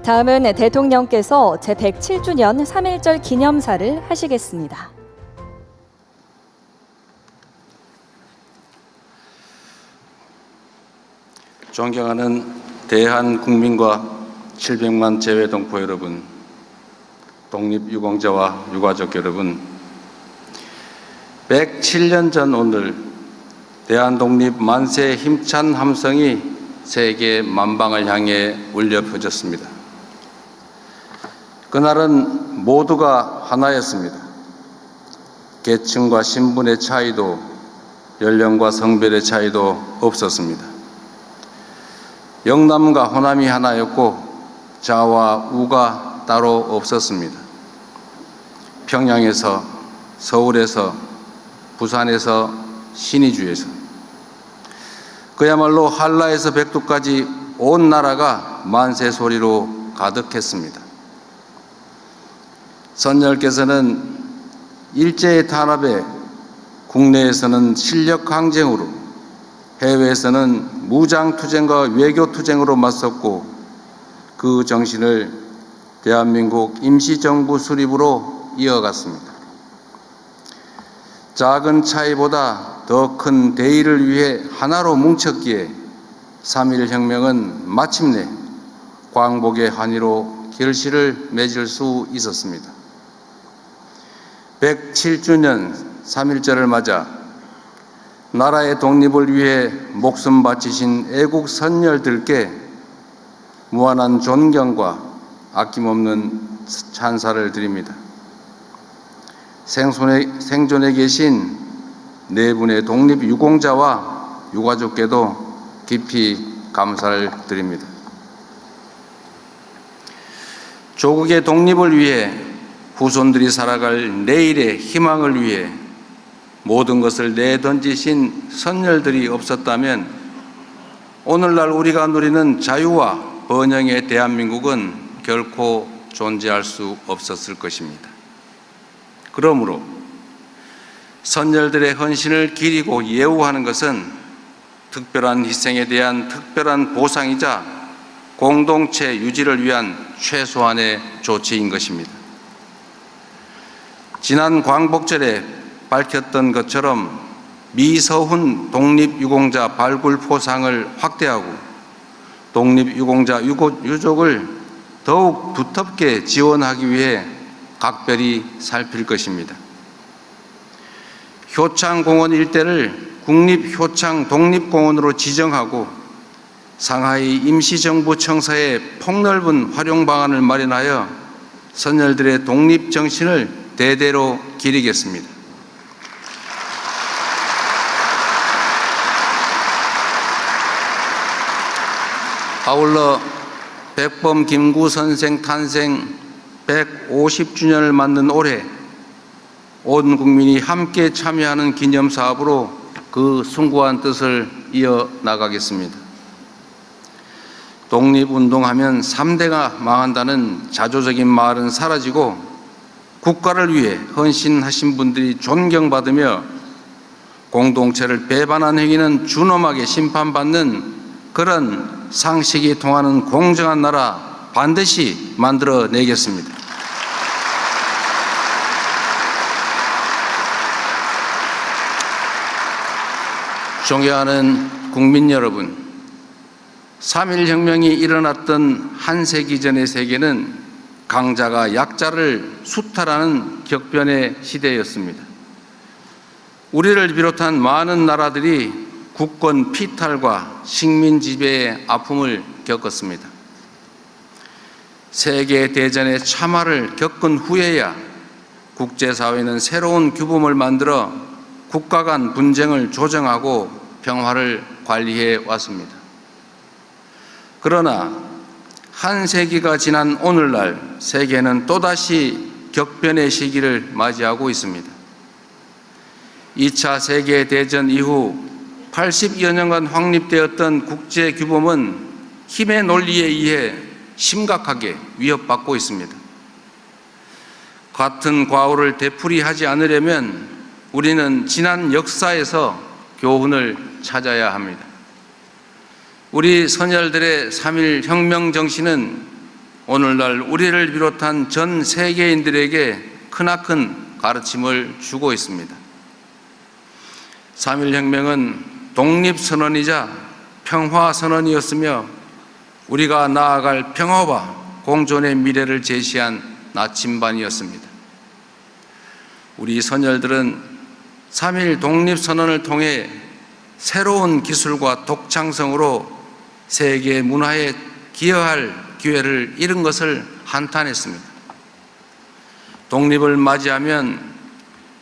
다음은 대통령께서 제107주년 3.1절 기념사를 하시겠습니다. 존경하는 대한국민과 700만 재외동포 여러분, 독립유공자와 유가족 여러분, 107년 전 오늘 대한독립 만세의 힘찬 함성이 세계 만방을 향해 울려 퍼졌습니다. 그날은 모두가 하나였습니다. 계층과 신분의 차이도 연령과 성별의 차이도 없었습니다. 영남과 호남이 하나였고 좌와 우가 따로 없었습니다. 평양에서, 서울에서, 부산에서, 신의주에서, 그야말로 한라에서 백두까지 온 나라가 만세 소리로 가득했습니다. 선열께서는 일제의 탄압에 국내에서는 실력 항쟁으로, 해외에서는 무장투쟁과 외교투쟁으로 맞섰고 그 정신을 대한민국 임시정부 수립으로 이어갔습니다. 작은 차이보다 더 큰 대의를 위해 하나로 뭉쳤기에 3.1 혁명은 마침내 광복의 환희로 결실을 맺을 수 있었습니다. 107주년 3.1절을 맞아 나라의 독립을 위해 목숨 바치신 애국 선열들께 무한한 존경과 아낌없는 찬사를 드립니다. 생존해 계신 네 분의 독립유공자와 유가족께도 깊이 감사를 드립니다. 조국의 독립을 위해 후손들이 살아갈 내일의 희망을 위해 모든 것을 내던지신 선열들이 없었다면 오늘날 우리가 누리는 자유와 번영의 대한민국은 결코 존재할 수 없었을 것입니다. 그러므로 선열들의 헌신을 기리고 예우하는 것은 특별한 희생에 대한 특별한 보상이자 공동체 유지를 위한 최소한의 조치인 것입니다. 지난 광복절에 밝혔던 것처럼 미서훈 독립유공자 발굴포상을 확대하고 독립유공자 유족을 더욱 두텁게 지원하기 위해 각별히 살필 것입니다. 효창공원 일대를 국립효창 독립공원으로 지정하고 상하이 임시정부 청사에 폭넓은 활용 방안을 마련하여 선열들의 독립정신을 대대로 기리겠습니다. 아울러 백범 김구 선생 탄생 150주년을 맞는 올해 온 국민이 함께 참여하는 기념사업으로 그 숭고한 뜻을 이어나가겠습니다. 독립운동하면 3대가 망한다는 자조적인 말은 사라지고 국가를 위해 헌신하신 분들이 존경받으며 공동체를 배반한 행위는 준엄하게 심판받는 그런 상식이 통하는 공정한 나라 반드시 만들어내겠습니다. 존경하는 국민 여러분, 3.1 혁명이 일어났던 한 세기 전의 세계는 강자가 약자를 수탈하는 격변의 시대였습니다. 우리를 비롯한 많은 나라들이 국권 피탈과 식민 지배의 아픔을 겪었습니다. 세계대전의 참화를 겪은 후에야 국제사회는 새로운 규범을 만들어 국가 간 분쟁을 조정하고 평화를 관리해 왔습니다. 그러나 한 세기가 지난 오늘날 세계는 또다시 격변의 시기를 맞이하고 있습니다. 2차 세계대전 이후 80여 년간 확립되었던 국제규범은 힘의 논리에 의해 심각하게 위협받고 있습니다. 같은 과오를 되풀이하지 않으려면 우리는 지난 역사에서 교훈을 찾아야 합니다. 우리 선열들의 3.1 혁명 정신은 오늘날 우리를 비롯한 전 세계인들에게 크나큰 가르침을 주고 있습니다. 3.1혁명은 독립선언이자 평화선언이었으며 우리가 나아갈 평화와 공존의 미래를 제시한 나침반이었습니다. 우리 선열들은 3.1 독립선언을 통해 새로운 기술과 독창성으로 세계 문화에 기여할 기회를 잃은 것을 한탄했습니다. 독립을 맞이하면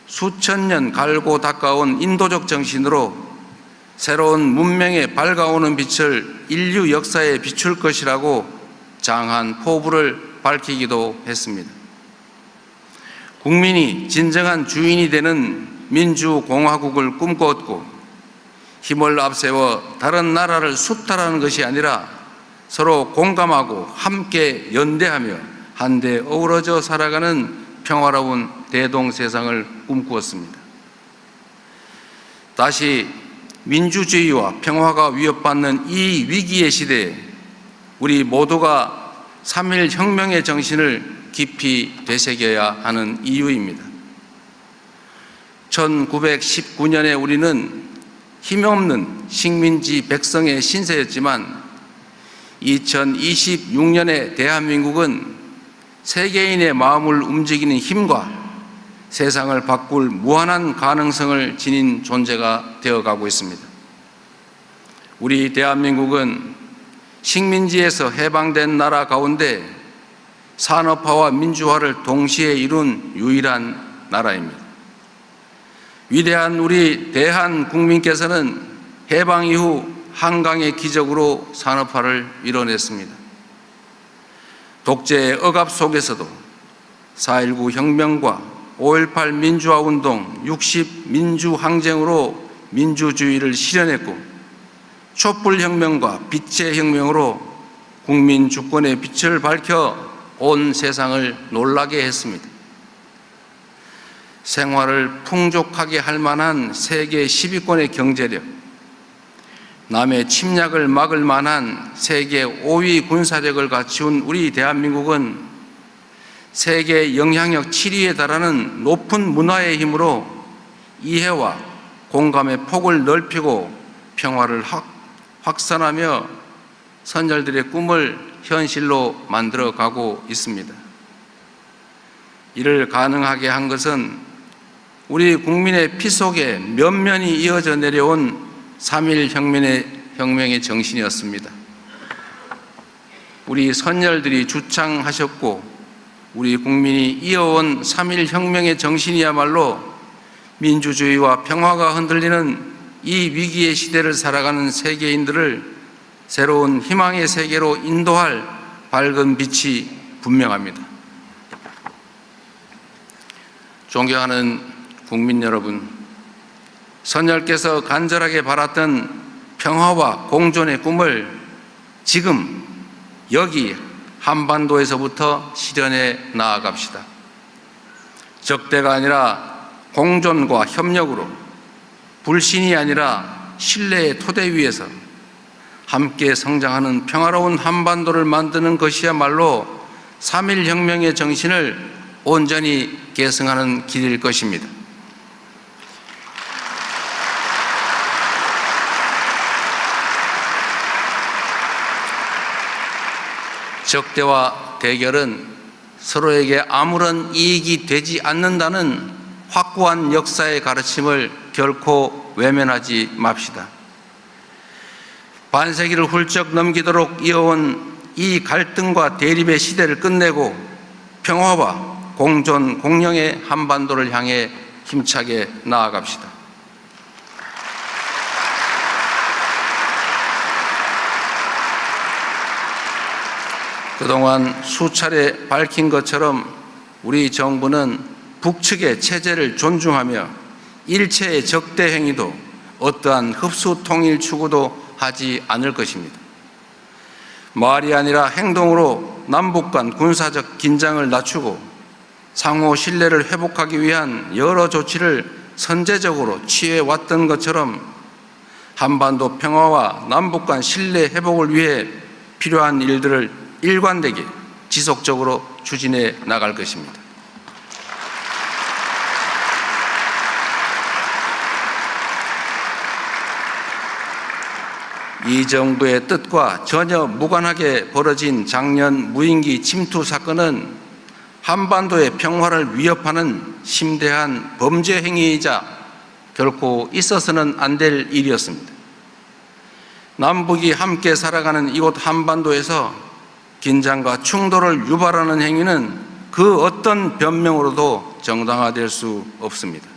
수천 년 갈고 닦아온 인도적 정신으로 새로운 문명의 밝아오는 빛을 인류 역사에 비출 것이라고 장한 포부를 밝히기도 했습니다. 국민이 진정한 주인이 되는 민주공화국을 꿈꾸었고 힘을 앞세워 다른 나라를 수탈하는 것이 아니라 서로 공감하고 함께 연대하며 한데 어우러져 살아가는 평화로운 대동세상을 꿈꾸었습니다. 다시 민주주의와 평화가 위협받는 이 위기의 시대에 우리 모두가 3.1 혁명의 정신을 깊이 되새겨야 하는 이유입니다. 1919년에 우리는 힘없는 식민지 백성의 신세였지만 2026년의 대한민국은 세계인의 마음을 움직이는 힘과 세상을 바꿀 무한한 가능성을 지닌 존재가 되어가고 있습니다. 우리 대한민국은 식민지에서 해방된 나라 가운데 산업화와 민주화를 동시에 이룬 유일한 나라입니다. 위대한 우리 대한 국민께서는 해방 이후 한강의 기적으로 산업화를 이뤄냈습니다. 독재의 억압 속에서도 4.19 혁명과 5.18 민주화운동, 60 민주항쟁으로 민주주의를 실현했고 촛불혁명과 빛의 혁명으로 국민 주권의 빛을 밝혀 온 세상을 놀라게 했습니다. 생활을 풍족하게 할 만한 세계 10위권의 경제력, 남의 침략을 막을 만한 세계 5위 군사력을 갖춘 우리 대한민국은 세계 영향력 7위에 달하는 높은 문화의 힘으로 이해와 공감의 폭을 넓히고 평화를 확산하며 선열들의 꿈을 현실로 만들어가고 있습니다. 이를 가능하게 한 것은 우리 국민의 피 속에 면면이 이어져 내려온 3.1 혁명의 정신이었습니다. 우리 선열들이 주창하셨고 우리 국민이 이어온 3.1 혁명의 정신이야말로 민주주의와 평화가 흔들리는 이 위기의 시대를 살아가는 세계인들을 새로운 희망의 세계로 인도할 밝은 빛이 분명합니다. 존경하는 국민 여러분, 선열께서 간절하게 바랐던 평화와 공존의 꿈을 지금 여기 한반도에서부터 실현해 나아갑시다. 적대가 아니라 공존과 협력으로, 불신이 아니라 신뢰의 토대 위에서 함께 성장하는 평화로운 한반도를 만드는 것이야말로 3.1 혁명의 정신을 온전히 계승하는 길일 것입니다. 적대와 대결은 서로에게 아무런 이익이 되지 않는다는 확고한 역사의 가르침을 결코 외면하지 맙시다. 반세기를 훌쩍 넘기도록 이어온 이 갈등과 대립의 시대를 끝내고 평화와 공존, 공영의 한반도를 향해 힘차게 나아갑시다. 그동안 수차례 밝힌 것처럼 우리 정부는 북측의 체제를 존중하며 일체의 적대 행위도 어떠한 흡수 통일 추구도 하지 않을 것입니다. 말이 아니라 행동으로 남북 간 군사적 긴장을 낮추고 상호 신뢰를 회복하기 위한 여러 조치를 선제적으로 취해왔던 것처럼 한반도 평화와 남북 간 신뢰 회복을 위해 필요한 일들을 일관되게 지속적으로 추진해 나갈 것입니다. 이 정부의 뜻과 전혀 무관하게 벌어진 작년 무인기 침투 사건은 한반도의 평화를 위협하는 심대한 범죄 행위이자 결코 있어서는 안 될 일이었습니다. 남북이 함께 살아가는 이곳 한반도에서 긴장과 충돌을 유발하는 행위는 그 어떤 변명으로도 정당화될 수 없습니다.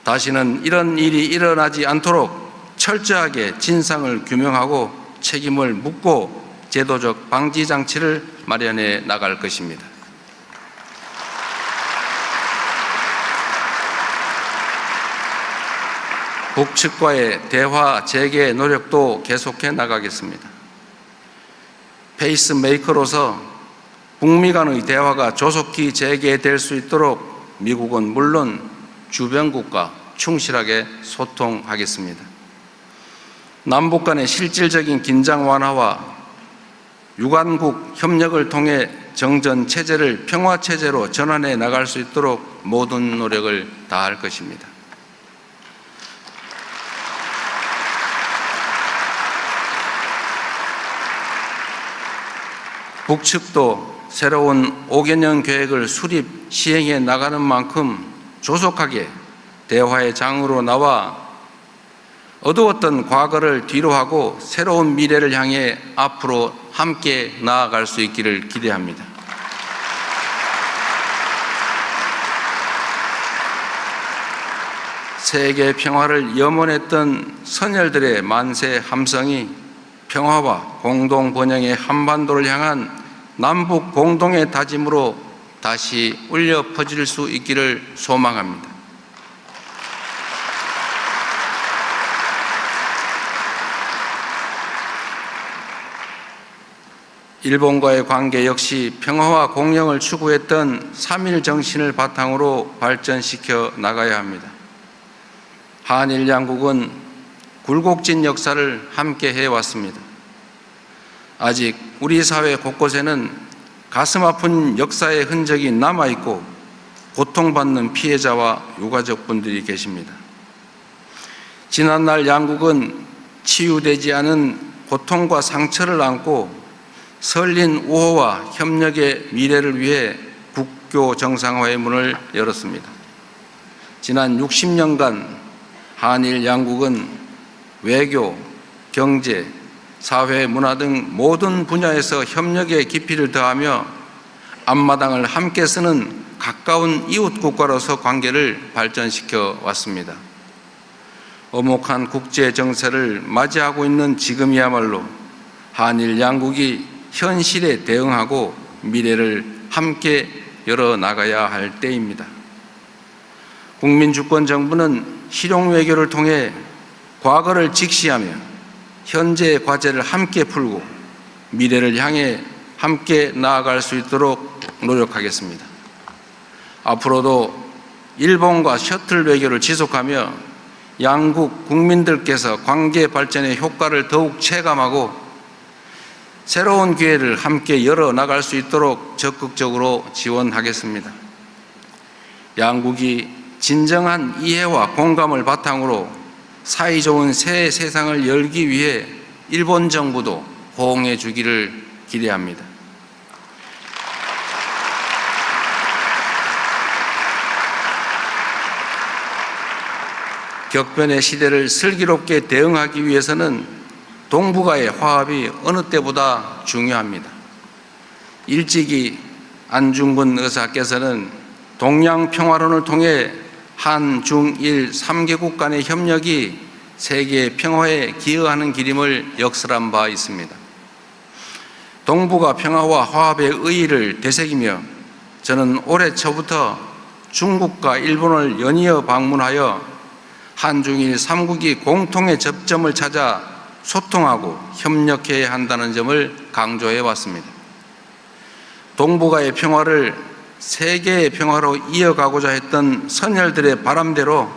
다시는 이런 일이 일어나지 않도록 철저하게 진상을 규명하고 책임을 묻고 제도적 방지 장치를 마련해 나갈 것입니다. 북측과의 대화 재개 노력도 계속해 나가겠습니다. 페이스메이커로서 북미 간의 대화가 조속히 재개될 수 있도록 미국은 물론 주변국과 충실하게 소통하겠습니다. 남북 간의 실질적인 긴장 완화와 유관국 협력을 통해 정전 체제를 평화 체제로 전환해 나갈 수 있도록 모든 노력을 다할 것입니다. 북측도 새로운 5개년 계획을 수립 시행해 나가는 만큼 조속하게 대화의 장으로 나와 어두웠던 과거를 뒤로하고 새로운 미래를 향해 앞으로 함께 나아갈 수 있기를 기대합니다. 세계 평화를 염원했던 선열들의 만세 함성이 평화와 공동 번영의 한반도를 향한 남북 공동의 다짐으로 다시 울려 퍼질 수 있기를 소망합니다. 일본과의 관계 역시 평화와 공영을 추구했던 3.1 정신을 바탕으로 발전시켜 나가야 합니다. 한일 양국은 굴곡진 역사를 함께 해왔습니다. 아직 우리 사회 곳곳에는 가슴 아픈 역사의 흔적이 남아있고 고통받는 피해자와 유가족분들이 계십니다. 지난날 양국은 치유되지 않은 고통과 상처를 안고 설린 우호와 협력의 미래를 위해 국교 정상화의 문을 열었습니다. 지난 60년간 한일 양국은 외교, 경제, 사회, 문화 등 모든 분야에서 협력의 깊이를 더하며 앞마당을 함께 쓰는 가까운 이웃 국가로서 관계를 발전시켜 왔습니다. 엄혹한 국제 정세를 맞이하고 있는 지금이야말로 한일 양국이 현실에 대응하고 미래를 함께 열어나가야 할 때입니다. 국민주권정부는 실용외교를 통해 과거를 직시하며 현재의 과제를 함께 풀고 미래를 향해 함께 나아갈 수 있도록 노력하겠습니다. 앞으로도 일본과 셔틀 외교를 지속하며 양국 국민들께서 관계 발전의 효과를 더욱 체감하고 새로운 기회를 함께 열어나갈 수 있도록 적극적으로 지원하겠습니다. 양국이 진정한 이해와 공감을 바탕으로 사이좋은 새 세상을 열기 위해 일본 정부도 호응해 주기를 기대합니다. 격변의 시대를 슬기롭게 대응하기 위해서는 동북아의 화합이 어느 때보다 중요합니다. 일찍이 안중근 의사께서는 동양 평화론을 통해 한, 중, 일 3개국 간의 협력이 세계 평화에 기여하는 길임을 역설한 바 있습니다. 동북아 평화와 화합의 의의를 되새기며 저는 올해 초부터 중국과 일본을 연이어 방문하여 한중일 3국이 공통의 접점을 찾아 소통하고 협력해야 한다는 점을 강조해 왔습니다. 동북아의 평화를 세계의 평화로 이어가고자 했던 선열들의 바람대로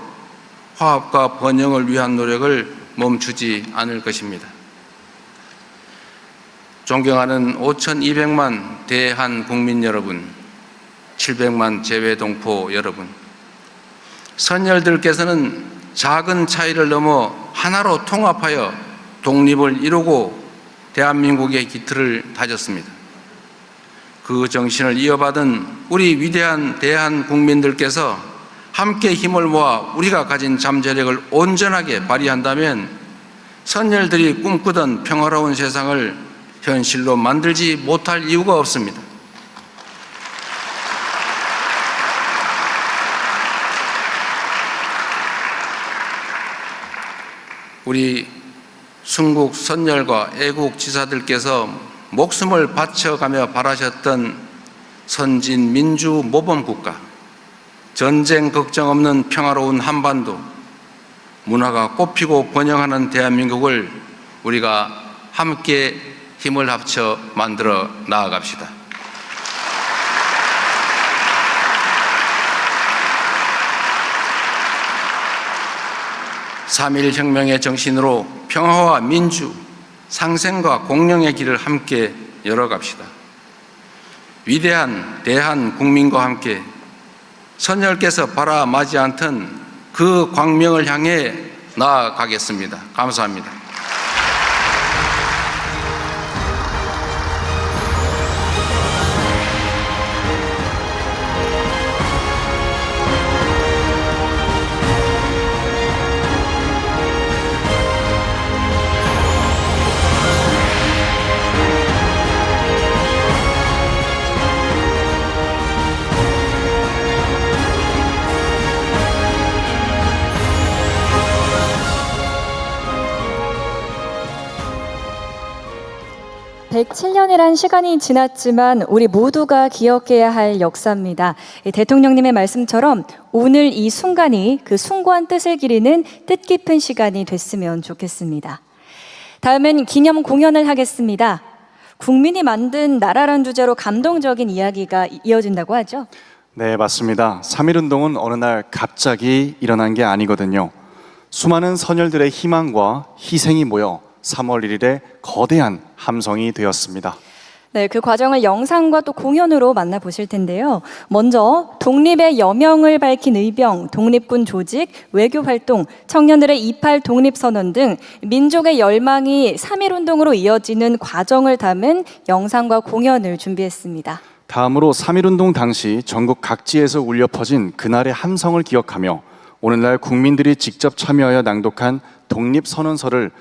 화합과 번영을 위한 노력을 멈추지 않을 것입니다. 존경하는 5,200만 대한 국민 여러분, 700만 재외동포 여러분, 선열들께서는 작은 차이를 넘어 하나로 통합하여 독립을 이루고 대한민국의 기틀을 다졌습니다. 그 정신을 이어받은 우리 위대한 대한 국민들께서 함께 힘을 모아 우리가 가진 잠재력을 온전하게 발휘한다면 선열들이 꿈꾸던 평화로운 세상을 현실로 만들지 못할 이유가 없습니다. 우리 순국 선열과 애국 지사들께서 목숨을 바쳐가며 바라셨던 선진 민주 모범 국가, 전쟁 걱정 없는 평화로운 한반도, 문화가 꽃피고 번영하는 대한민국을 우리가 함께 힘을 합쳐 만들어 나아갑시다. 3.1 혁명의 정신으로 평화와 민주, 상생과 공령의 길을 함께 열어갑시다. 위대한 대한 국민과 함께 선열께서 바라마지 않던 그 광명을 향해 나아가겠습니다. 감사합니다. (107년이란) 시간이 지났지만 우리 모두가 기억해야 할 역사입니다. 대통령님의 말씀처럼 오늘 이 순간이 그 숭고한 뜻을 기리는 뜻깊은 시간이 됐으면 좋겠습니다. 다음은 기념 공연을 하겠습니다. 국민이 만든 나라란 주제로 감동적인 이야기가 이어진다고 하죠? 네, 맞습니다. 3.1운동은 어느 날 갑자기 일어난 게 아니거든요. 수많은 선열들의 희망과 희생이 모여 3월 1일에 거대한 함성이 되었습니다. 네, 그 과정을 영상과 또 공연으로 만나보실 텐데요. 먼저 독립의 여명을 밝힌 의병, 독립군 조직, 외교활동, 청년들의 28 독립선언 등 민족의 열망이 3.1운동으로 이어지는 과정을 담은 영상과 공연을 준비했습니다. 다음으로 3.1운동 당시 전국 각지에서 울려 퍼진 그날의 함성을 기억하며 오늘날 국민들이 직접 참여하여 낭독한 독립선언서를